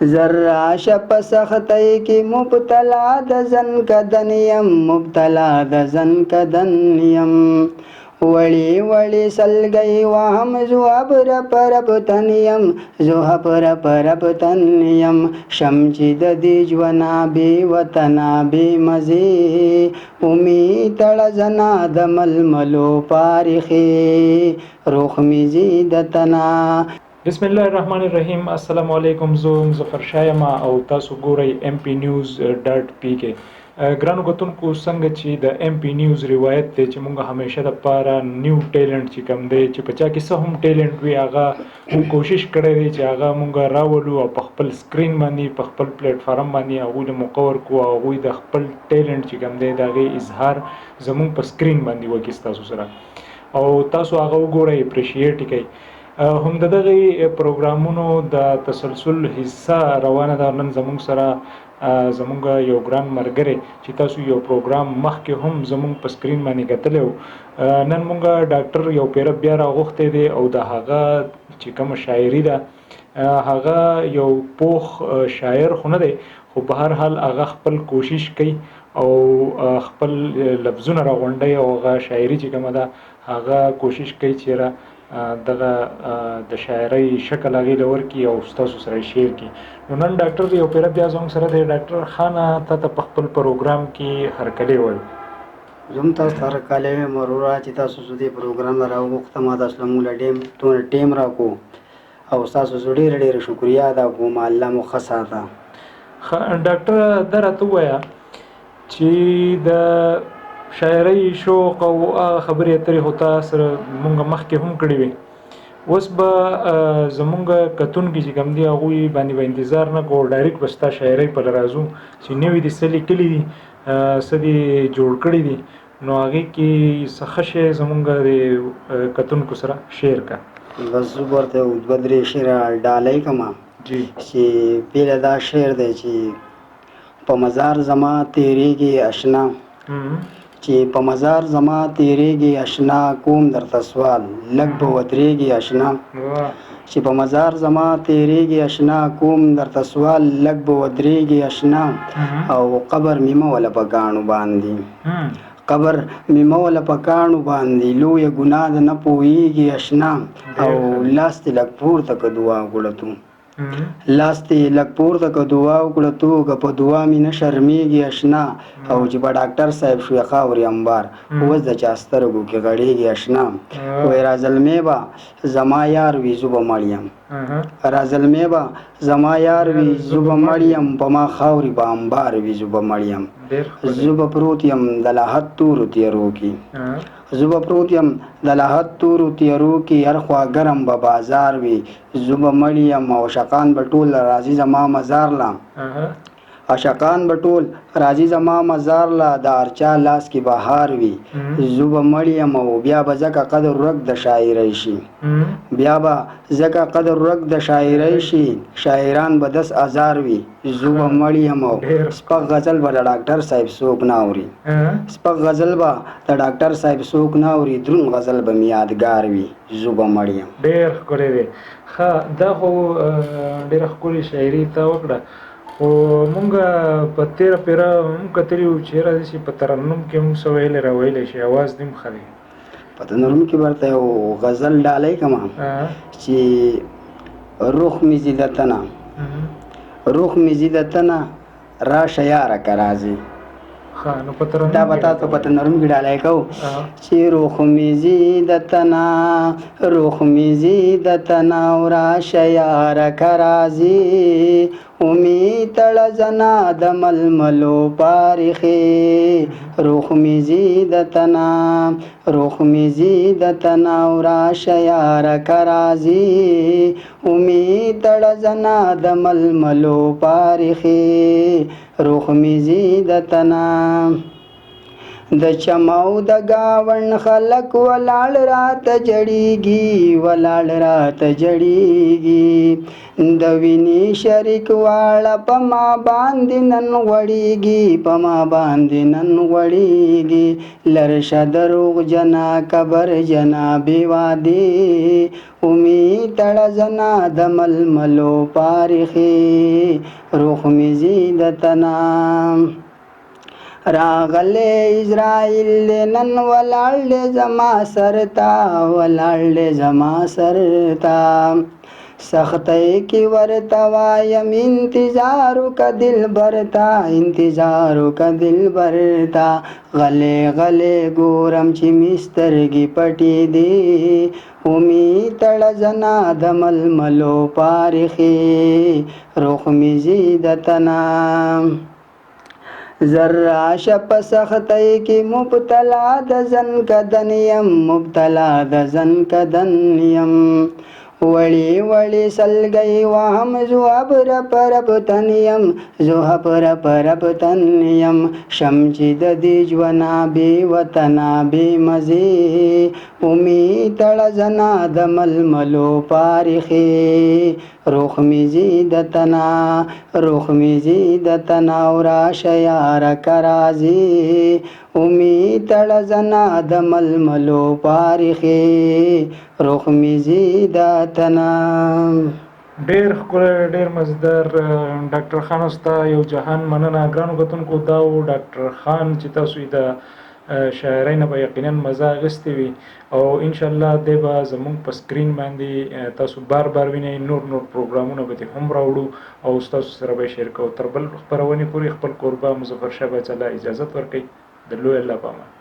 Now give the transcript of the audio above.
ذره شپ سختۍ کې مبتلا د زن کدن یم مبتلا د زن کدن یم وړي وړي سلګۍ وهم زواب رپ تن یم زوهب رپ تن یم شم چې د دې ژونا بې وطنا بې مزې امید تړه زنا د ململو پارخې روح مې زی د تنا. بسم الله الرحمن الرحیم. السلام علیکم. زه مظفر شاه یم او تاسو ګورئ mp-news.pk. ګرانو کتونکو څنګه چې د mp نیوز روایت دی چې مونږ همیشه د پاره نیو ټیلنټ چې کم دی چې په چا کې څه هم ټیلنټ وي هغه مونږ کوشش کړی دی چې هغه مونږ راولو او په خپل سکرین باندې په خپل پلیټ فارم باندې هغوی له موقع ورکو او هغوی د خپل ټیلنټ چې کم دی د هغې اظهار زمونږ په سکرین باندې وکړي ستاسو سره او تاسو هغه وګورئ اپریشیټ یې کوئ. هم د دغه پروګرامونو د تسلسل حصہ روانه ده. نن زموږ سره زموږ یو ګران ملګری چې تاسو یو پروګرام مخکې هم زموږ په سکرین باندې کتلی و، نن موږ ډاکټر یو پیره بیا راغوښتی دی او د هغه چې کومه شاعري ده هغه یو پوخ شاعر خو نه دی، خو په هر حال هغه خپل کوشش کوي او خپل لفظونه راغونډوي او هغه شاعري چې کومه ده هغه کوشش کوي چې دغه د شاعرۍ شکل هغې له ورکړي او ستاسو سره یې شیر کړي. نو نن ډاکټر یو پیره بیا زموږ سره دی. ډاکټر خانه تا ته په خپل پروګرام کې هرکلی وایو. زه هم تاسو ته هرکلی وایم وروره چې تاسو زه دې پروګرام نه راوغوښته، ما تاسو له موږ له دونه ټیم راکړو او ستاسو زه ډېره ډېره شکریه ادا کوم. الله مو ښه ساته. ډاکټر دا راته ووایه چې د شاعرۍ شوق او خبرې اترې خو تا سره مونږ مخکې هم کړې وې، اوس به زمونږ کتونکي چې کوم دي هغوی باندې به انتظار نه کوو، ډایرکټ به ستا شاعرۍ په راځو چې نوي دي څه لیکلي دي څه دي جوړ کړي دي، نو هغې کې څه ښه شی زمونږ د کتونکو سره شیر کړه. بس زه به ورته یو دوه درې شعره ډالۍ کړم چې پیله دا شعر دی چې په مزار زما تیریږي اشنا، چې په مزار زما تیریږي اشنا کوم درته سوال لږ به ودرېږي اشنا، چې په مزار زما تیریږي اشنا کوم درته سوال لږ به ودرېږي اشنا او قبر مې مه وله په کاڼو باندې قبر مې مه وله په کاڼو باندې لویه ګناه ده نه پوهېږي اشنا او لاس دې لږ پورته که دعا وکړه تو لاس دې لږ پورته که دعا وکړه تو که په دعا مې نه شرمېږي اشنا او چې په ډاکټر صاحب شوې خاورې انبار اوس د چا سترګو کې غړېږي اشنا وایي را زلمې به زما یار وي زه به مړ یم را زلمې به زما یار وي زه به مړ یم په ما خاورې به انبار وي زه به مړ یم زه به پروت یم د لاحت تورو تیرو کې زه به پروت یم د لاحت تورو تیرو کې هر خوا ګرم به بازار وي زه به مړ یم او عاشقان به ټول راځي زما مزار له عاشقان به ټول راځي زما مزار له د هر چا لاس کې بهار وي زه به مړ یم او بیا به ځکه قدر ورک د شاعرۍ شي بیا به ځکه قدر ورک د شاعرۍ شي شاعران به 10,000 وي زه به مړ یم او سپک غزل به د ډاکټر صاحب څوک نه اوري سپک غزل به د ډاکټر صاحب څوک نه اوري دروند غزل به مې یادګار وي زه به مړ یم. ډېر ښکلی دی. ښه دا خو ډېره ښکلې شاعري ته وکړه، خو مونږ په تېره پیره مونږ کتلي وو چې یاره داسې په ترنم کې مونږ څه ویلی را ویلی شي، اواز دې هم ښه دی. په ترنم کې به ورته یو غزل ډالۍ کړم چې روح مې ځي د تنه روح مې ځي د تنه راشه یاره که راځې دا به تاسو په ترنم کې ډالۍ کوو چې روح مې ځي د تنه روح مې ځي د تنه او راشه یاره که راځې امید تړه زنا د ململو پارخې روح مې ځي د تنه روح مې ځي د تنه او راشه یاره که راځې امید تړه زنا د ململو پارخې روح مې ځي د تنه د چماو د گاون خلق ولاړ راته جړیږي ولاړ راته جړیږي د ویني شریک واړه په ما باندې نن غوړیږي په ما باندې نن غوړیږي لرشه دروغ جنا کبر جنا بې وادي امید تړه زنا د ململو پارخي روح مې زی د تنام راغلی اسرائیل نن ولاړ زما سرتا ولاړ زما سرتا سختۍ کې ورته وایم انتظار وکړه دلبرتا انتظار وکړه دلبرتا غلې غلې ګورم چې مې سترګې پټې دي امید تړه زنا د ململو پارخي روح مې زی د تنام ذراشه په سختۍ کې مبتلا د ځن کدن یم مبتلا د ځن کدن یم وړي وړي سلګۍ وهم زوهب رب تن یم زوهب رب تن یم شم چې د دې ژونا بې وطنا بې مزې امید تړه زنا د ململو پارخي روح مې زی د تنا روح مې زی د تنا او راشه یاره که راځې امید تړه زنا د ململو پارخي روح مې زی د تنا. ډېر ښکلی ډېر مزدار ډاکټر خان ستا یو جهان مننه. ګرانو کتونکو دا و ډاکټر خان چې تاسو یې د شاعرۍ نه به یقینا مزه اخیستې وي او انشاءالله دی به زموږ په سکرین باندې تاسو بار بار وینئ. نور پروګرامونه به دې هم راوړو او ستاسو سره به یې شیر کوو. تر بل خپرونې پورې خپل کوربه مظفر شاه باچا اجازت ورکوي. د لوی الله په امان.